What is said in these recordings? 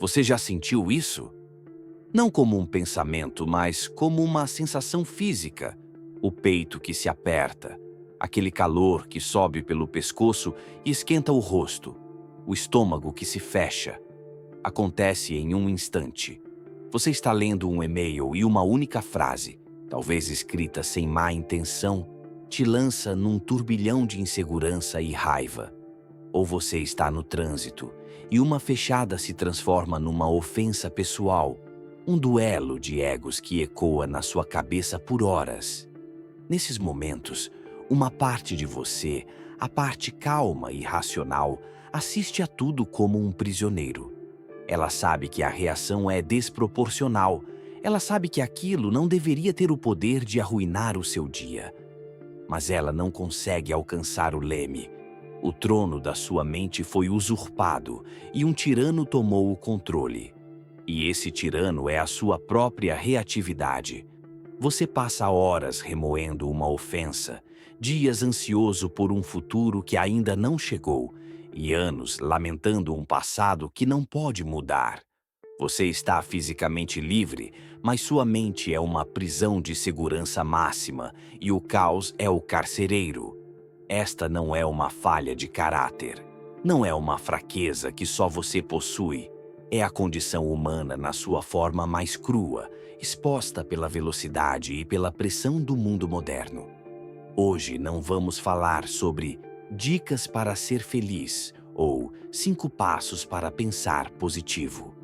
Você já sentiu isso? Não como um pensamento, mas como uma sensação física. O peito que se aperta, aquele calor que sobe pelo pescoço e esquenta o rosto, o estômago que se fecha. Acontece em um instante. Você está lendo um e-mail e uma única frase, talvez escrita sem má intenção, te lança num turbilhão de insegurança e raiva. Ou você está no trânsito e uma fechada se transforma numa ofensa pessoal, um duelo de egos que ecoa na sua cabeça por horas. Nesses momentos, uma parte de você, a parte calma e racional, assiste a tudo como um prisioneiro. Ela sabe que a reação é desproporcional. Ela sabe que aquilo não deveria ter o poder de arruinar o seu dia. Mas ela não consegue alcançar o leme. O trono da sua mente foi usurpado e um tirano tomou o controle. E esse tirano é a sua própria reatividade. Você passa horas remoendo uma ofensa, dias ansioso por um futuro que ainda não chegou e anos lamentando um passado que não pode mudar. Você está fisicamente livre, mas sua mente é uma prisão de segurança máxima e o caos é o carcereiro. Esta não é uma falha de caráter. Não é uma fraqueza que só você possui. É a condição humana na sua forma mais crua, exposta pela velocidade e pela pressão do mundo moderno. Hoje não vamos falar sobre dicas para ser feliz ou 5 passos para pensar positivo.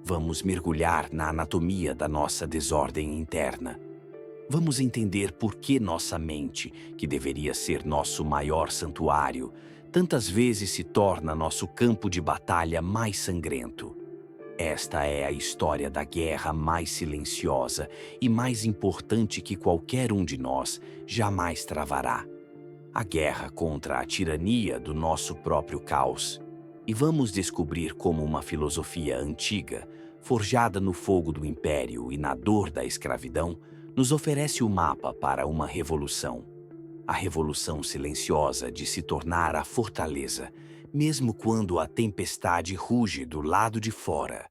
Vamos mergulhar na anatomia da nossa desordem interna. Vamos entender por que nossa mente, que deveria ser nosso maior santuário, tantas vezes se torna nosso campo de batalha mais sangrento. Esta é a história da guerra mais silenciosa e mais importante que qualquer um de nós jamais travará. A guerra contra a tirania do nosso próprio caos. E vamos descobrir como uma filosofia antiga, forjada no fogo do império e na dor da escravidão, nos oferece o mapa para uma revolução. A revolução silenciosa de se tornar a fortaleza, mesmo quando a tempestade ruge do lado de fora.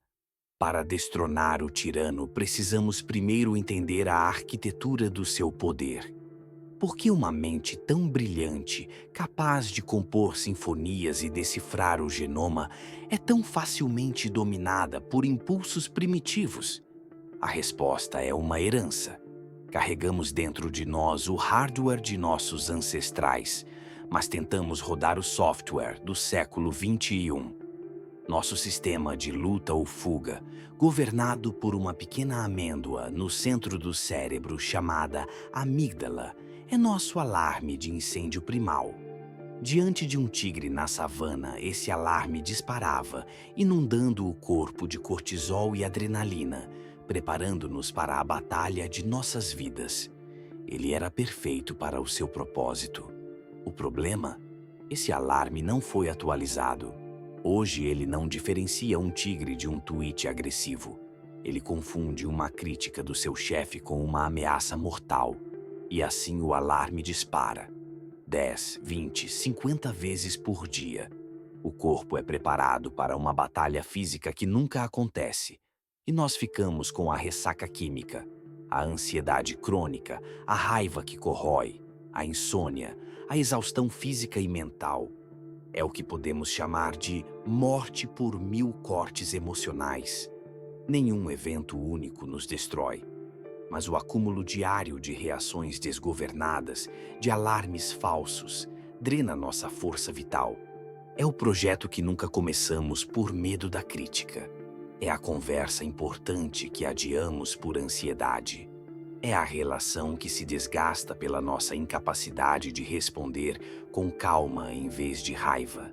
Para destronar o tirano, precisamos primeiro entender a arquitetura do seu poder. Por que uma mente tão brilhante, capaz de compor sinfonias e decifrar o genoma, é tão facilmente dominada por impulsos primitivos? A resposta é uma herança. Carregamos dentro de nós o hardware de nossos ancestrais, mas tentamos rodar o software do século XXI. Nosso sistema de luta ou fuga, governado por uma pequena amêndoa no centro do cérebro chamada amígdala, é nosso alarme de incêndio primal. Diante de um tigre na savana, esse alarme disparava, inundando o corpo de cortisol e adrenalina, preparando-nos para a batalha de nossas vidas. Ele era perfeito para o seu propósito. O problema? Esse alarme não foi atualizado. Hoje ele não diferencia um tigre de um tweet agressivo. Ele confunde uma crítica do seu chefe com uma ameaça mortal. E assim o alarme dispara. 10, 20, 50 vezes por dia. O corpo é preparado para uma batalha física que nunca acontece. E nós ficamos com a ressaca química, a ansiedade crônica, a raiva que corrói, a insônia, a exaustão física e mental. É o que podemos chamar de morte por 1000 cortes emocionais. Nenhum evento único nos destrói, mas o acúmulo diário de reações desgovernadas, de alarmes falsos, drena nossa força vital. É o projeto que nunca começamos por medo da crítica. É a conversa importante que adiamos por ansiedade. É a relação que se desgasta pela nossa incapacidade de responder com calma em vez de raiva.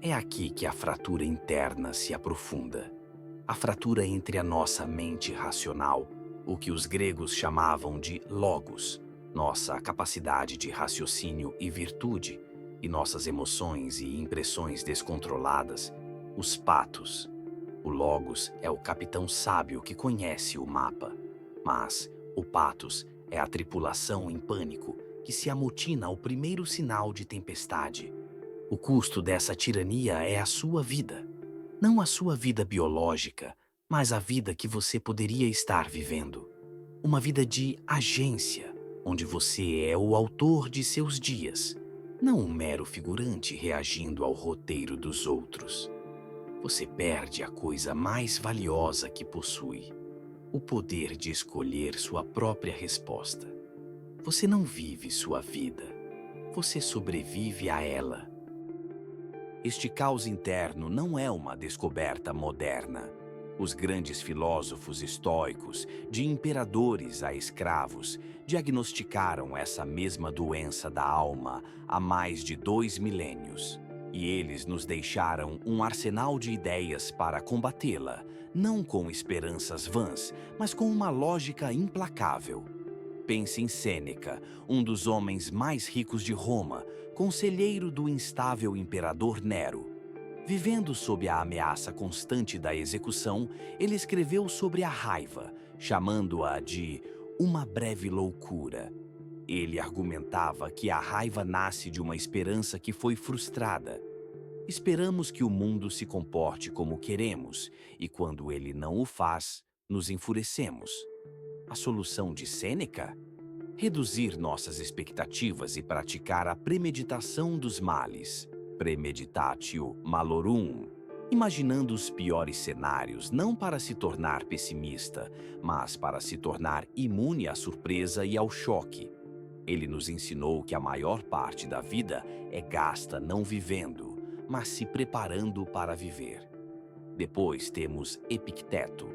É aqui que a fratura interna se aprofunda. A fratura entre a nossa mente racional, o que os gregos chamavam de logos, nossa capacidade de raciocínio e virtude, e nossas emoções e impressões descontroladas, os patos. O logos é o capitão sábio que conhece o mapa, mas o patos é a tripulação em pânico que se amotina ao primeiro sinal de tempestade. O custo dessa tirania é a sua vida. Não a sua vida biológica, mas a vida que você poderia estar vivendo. Uma vida de agência, onde você é o autor de seus dias, não um mero figurante reagindo ao roteiro dos outros. Você perde a coisa mais valiosa que possui: o poder de escolher sua própria resposta. Você não vive sua vida, você sobrevive a ela. Este caos interno não é uma descoberta moderna. Os grandes filósofos estoicos, de imperadores a escravos, diagnosticaram essa mesma doença da alma há mais de 2 milênios. E eles nos deixaram um arsenal de ideias para combatê-la, não com esperanças vãs, mas com uma lógica implacável. Pense em Sêneca, um dos homens mais ricos de Roma, conselheiro do instável imperador Nero. Vivendo sob a ameaça constante da execução, ele escreveu sobre a raiva, chamando-a de uma breve loucura. Ele argumentava que a raiva nasce de uma esperança que foi frustrada. Esperamos que o mundo se comporte como queremos, e quando ele não o faz, nos enfurecemos. A solução de Sêneca? Reduzir nossas expectativas e praticar a premeditação dos males. Premeditatio malorum. Imaginando os piores cenários, não para se tornar pessimista, mas para se tornar imune à surpresa e ao choque. Ele nos ensinou que a maior parte da vida é gasta não vivendo, mas se preparando para viver. Depois temos Epicteto,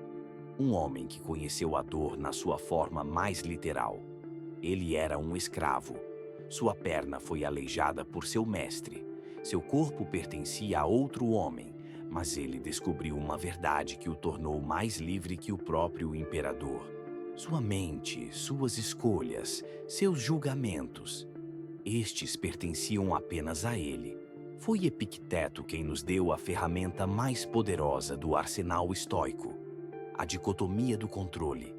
um homem que conheceu a dor na sua forma mais literal. Ele era um escravo. Sua perna foi aleijada por seu mestre. Seu corpo pertencia a outro homem, mas ele descobriu uma verdade que o tornou mais livre que o próprio imperador. Sua mente, suas escolhas, seus julgamentos. Estes pertenciam apenas a ele. Foi Epicteto quem nos deu a ferramenta mais poderosa do arsenal estoico: a dicotomia do controle.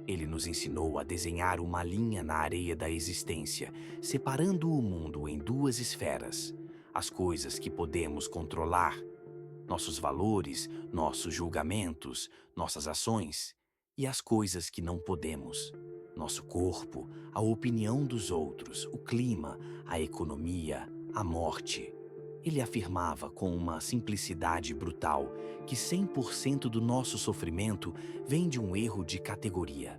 Ele nos ensinou a desenhar uma linha na areia da existência, separando o mundo em duas esferas: as coisas que podemos controlar, nossos valores, nossos julgamentos, nossas ações, e as coisas que não podemos: nosso corpo, a opinião dos outros, o clima, a economia, a morte. Ele afirmava com uma simplicidade brutal que 100% do nosso sofrimento vem de um erro de categoria: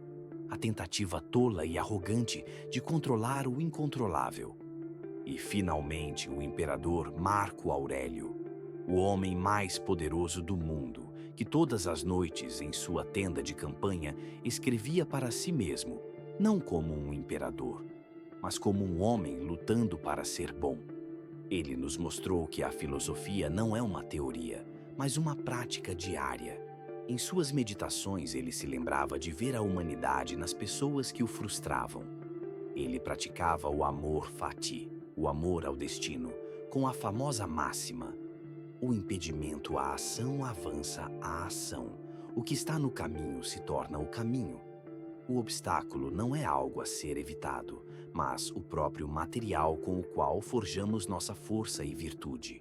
a tentativa tola e arrogante de controlar o incontrolável. E, finalmente, o imperador Marco Aurélio, o homem mais poderoso do mundo, que todas as noites em sua tenda de campanha escrevia para si mesmo, não como um imperador, mas como um homem lutando para ser bom. Ele nos mostrou que a filosofia não é uma teoria, mas uma prática diária. Em suas meditações, ele se lembrava de ver a humanidade nas pessoas que o frustravam. Ele praticava o amor fati, o amor ao destino, com a famosa máxima: o impedimento à ação avança a ação. O que está no caminho se torna o caminho. O obstáculo não é algo a ser evitado, mas o próprio material com o qual forjamos nossa força e virtude.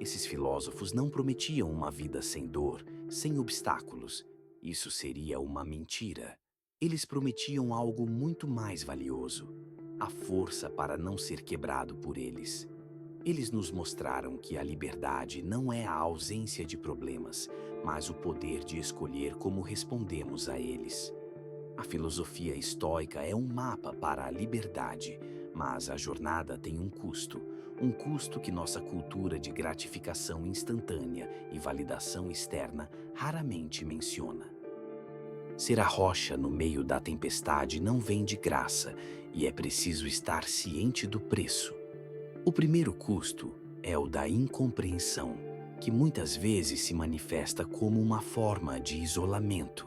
Esses filósofos não prometiam uma vida sem dor, sem obstáculos. Isso seria uma mentira. Eles prometiam algo muito mais valioso: a força para não ser quebrado por eles. Eles nos mostraram que a liberdade não é a ausência de problemas, mas o poder de escolher como respondemos a eles. A filosofia estoica é um mapa para a liberdade, mas a jornada tem um custo que nossa cultura de gratificação instantânea e validação externa raramente menciona. Ser a rocha no meio da tempestade não vem de graça, e é preciso estar ciente do preço. O primeiro custo é o da incompreensão, que muitas vezes se manifesta como uma forma de isolamento.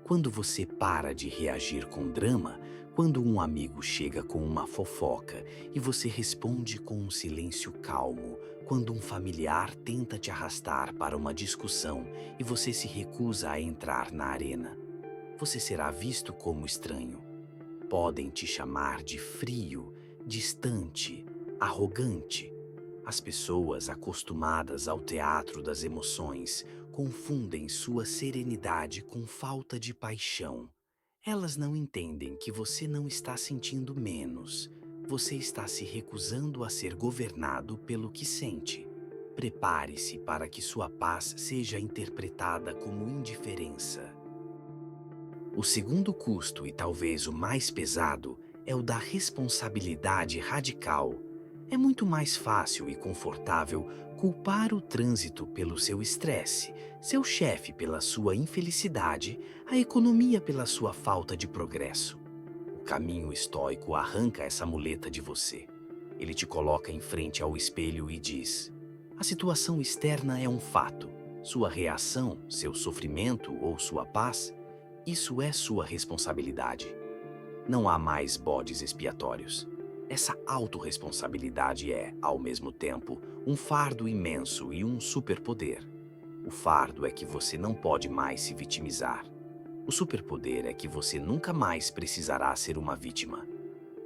Quando você para de reagir com drama, quando um amigo chega com uma fofoca e você responde com um silêncio calmo, quando um familiar tenta te arrastar para uma discussão e você se recusa a entrar na arena, você será visto como estranho. Podem te chamar de frio, distante, arrogante. As pessoas acostumadas ao teatro das emoções confundem sua serenidade com falta de paixão. Elas não entendem que você não está sentindo menos, você está se recusando a ser governado pelo que sente. Prepare-se para que sua paz seja interpretada como indiferença. O segundo custo, e talvez o mais pesado, é o da responsabilidade radical. É muito mais fácil e confortável culpar o trânsito pelo seu estresse, seu chefe pela sua infelicidade, a economia pela sua falta de progresso. O caminho estoico arranca essa muleta de você. Ele te coloca em frente ao espelho e diz: a situação externa é um fato. Sua reação, seu sofrimento ou sua paz, isso é sua responsabilidade. Não há mais bodes expiatórios. Essa autorresponsabilidade é, ao mesmo tempo, um fardo imenso e um superpoder. O fardo é que você não pode mais se vitimizar. O superpoder é que você nunca mais precisará ser uma vítima.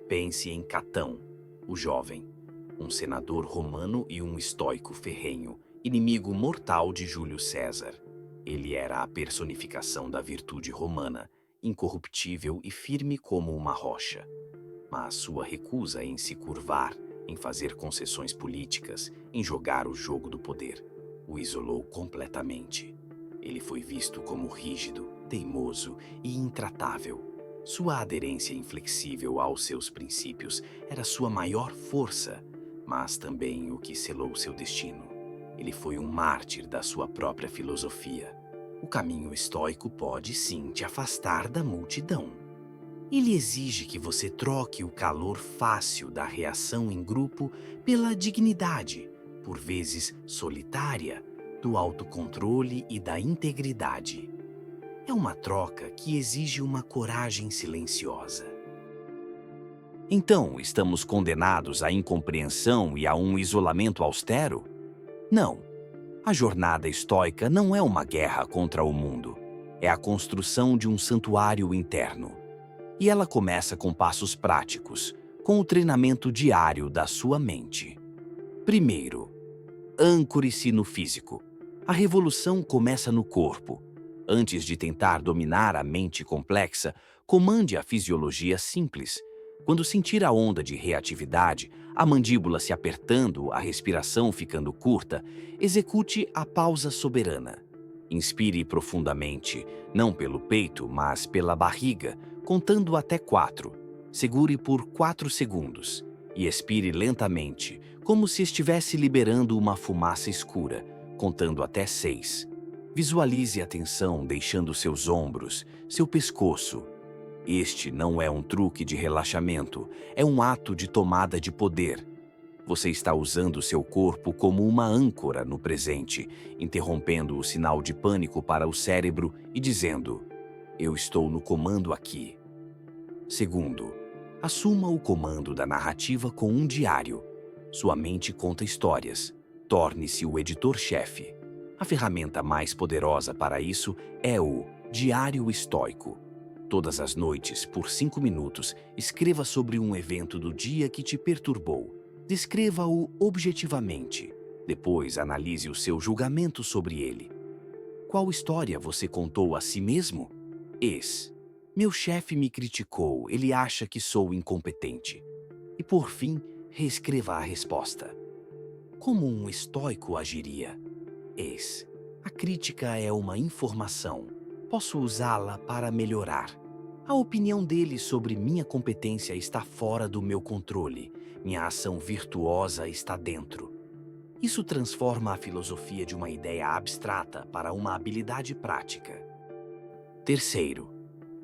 Pense em Catão, o jovem, um senador romano e um estoico ferrenho, inimigo mortal de Júlio César. Ele era a personificação da virtude romana, incorruptível e firme como uma rocha. Mas sua recusa em se curvar, em fazer concessões políticas, em jogar o jogo do poder, o isolou completamente. Ele foi visto como rígido, teimoso e intratável. Sua aderência inflexível aos seus princípios era sua maior força, mas também o que selou seu destino. Ele foi um mártir da sua própria filosofia. O caminho estoico pode, sim, te afastar da multidão. Ele exige que você troque o calor fácil da reação em grupo pela dignidade, por vezes solitária, do autocontrole e da integridade. É uma troca que exige uma coragem silenciosa. Então, estamos condenados à incompreensão e a um isolamento austero? Não. A jornada estoica não é uma guerra contra o mundo. É a construção de um santuário interno. E ela começa com passos práticos, com o treinamento diário da sua mente. Primeiro, ancore-se no físico. A revolução começa no corpo. Antes de tentar dominar a mente complexa, comande a fisiologia simples. Quando sentir a onda de reatividade, a mandíbula se apertando, a respiração ficando curta, execute a pausa soberana. Inspire profundamente, não pelo peito, mas pela barriga, contando até 4. Segure por 4 segundos e expire lentamente, como se estivesse liberando uma fumaça escura, contando até 6. Visualize a tensão deixando seus ombros, seu pescoço. Este não é um truque de relaxamento, é um ato de tomada de poder. Você está usando seu corpo como uma âncora no presente, interrompendo o sinal de pânico para o cérebro e dizendo: eu estou no comando aqui. Segundo, assuma o comando da narrativa com um diário. Sua mente conta histórias. Torne-se o editor-chefe. A ferramenta mais poderosa para isso é o Diário Estoico. Todas as noites, por 5 minutos, escreva sobre um evento do dia que te perturbou. Descreva-o objetivamente. Depois, analise o seu julgamento sobre ele. Qual história você contou a si mesmo? Meu chefe me criticou, ele acha que sou incompetente. E por fim, reescreva a resposta. Como um estoico agiria? A crítica é uma informação. Posso usá-la para melhorar. A opinião dele sobre minha competência está fora do meu controle. Minha ação virtuosa está dentro. Isso transforma a filosofia de uma ideia abstrata para uma habilidade prática. Terceiro,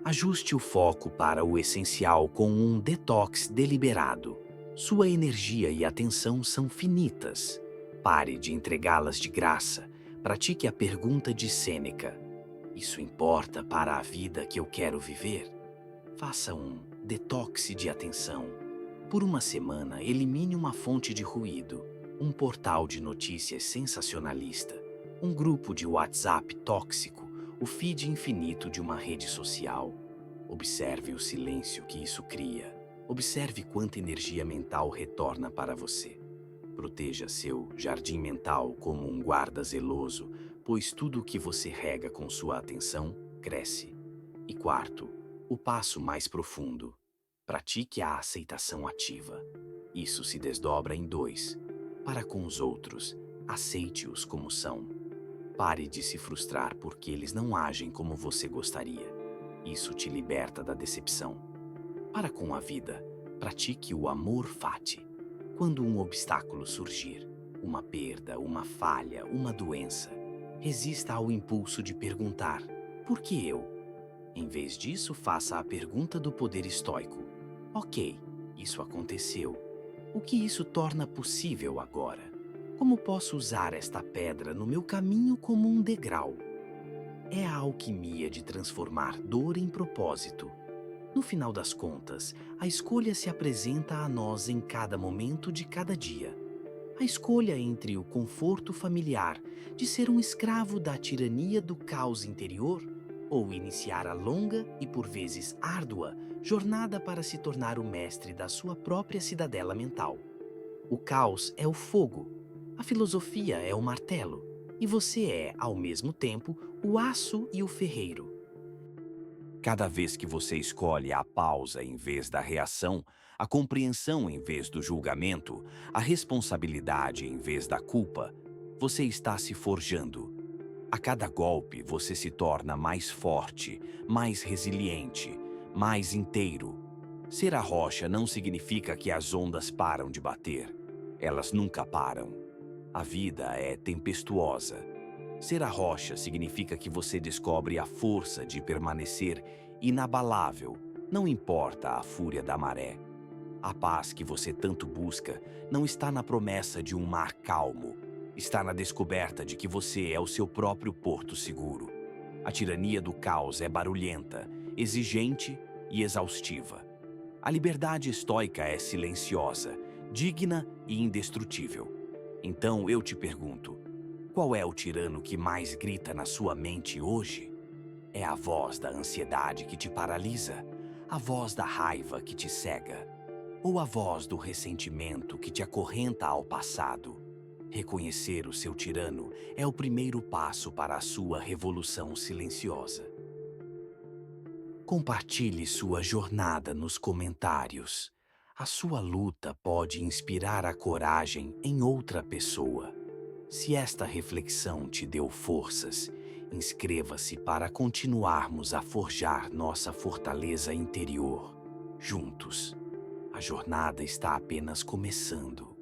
ajuste o foco para o essencial com um detox deliberado. Sua energia e atenção são finitas. Pare de entregá-las de graça. Pratique a pergunta de Sêneca: isso importa para a vida que eu quero viver? Faça um detox de atenção. Por uma semana, elimine uma fonte de ruído, um portal de notícias sensacionalista, um grupo de WhatsApp tóxico, o feed infinito de uma rede social. Observe o silêncio que isso cria. Observe quanta energia mental retorna para você. Proteja seu jardim mental como um guarda zeloso, pois tudo o que você rega com sua atenção cresce. E quarto, o passo mais profundo. Pratique a aceitação ativa. Isso se desdobra em dois. Para com os outros, aceite-os como são. Pare de se frustrar porque eles não agem como você gostaria. Isso te liberta da decepção. Para com a vida, pratique o amor fati. Quando um obstáculo surgir, uma perda, uma falha, uma doença, resista ao impulso de perguntar: por que eu? Em vez disso, faça a pergunta do poder estoico: ok, isso aconteceu. O que isso torna possível agora? Como posso usar esta pedra no meu caminho como um degrau? É a alquimia de transformar dor em propósito. No final das contas, a escolha se apresenta a nós em cada momento de cada dia. A escolha entre o conforto familiar de ser um escravo da tirania do caos interior ou iniciar a longa e por vezes árdua jornada para se tornar o mestre da sua própria cidadela mental. O caos é o fogo, a filosofia é o martelo e você é, ao mesmo tempo, o aço e o ferreiro. Cada vez que você escolhe a pausa em vez da reação, a compreensão em vez do julgamento, a responsabilidade em vez da culpa, você está se forjando. A cada golpe, você se torna mais forte, mais resiliente, mais inteiro. Ser a rocha não significa que as ondas param de bater. Elas nunca param. A vida é tempestuosa. Ser a rocha significa que você descobre a força de permanecer inabalável, não importa a fúria da maré. A paz que você tanto busca não está na promessa de um mar calmo, está na descoberta de que você é o seu próprio porto seguro. A tirania do caos é barulhenta, exigente e exaustiva. A liberdade estoica é silenciosa, digna e indestrutível. Então eu te pergunto: qual é o tirano que mais grita na sua mente hoje? É a voz da ansiedade que te paralisa? A voz da raiva que te cega? Ou a voz do ressentimento que te acorrenta ao passado? Reconhecer o seu tirano é o primeiro passo para a sua revolução silenciosa. Compartilhe sua jornada nos comentários. A sua luta pode inspirar a coragem em outra pessoa. Se esta reflexão te deu forças, inscreva-se para continuarmos a forjar nossa fortaleza interior. Juntos, a jornada está apenas começando.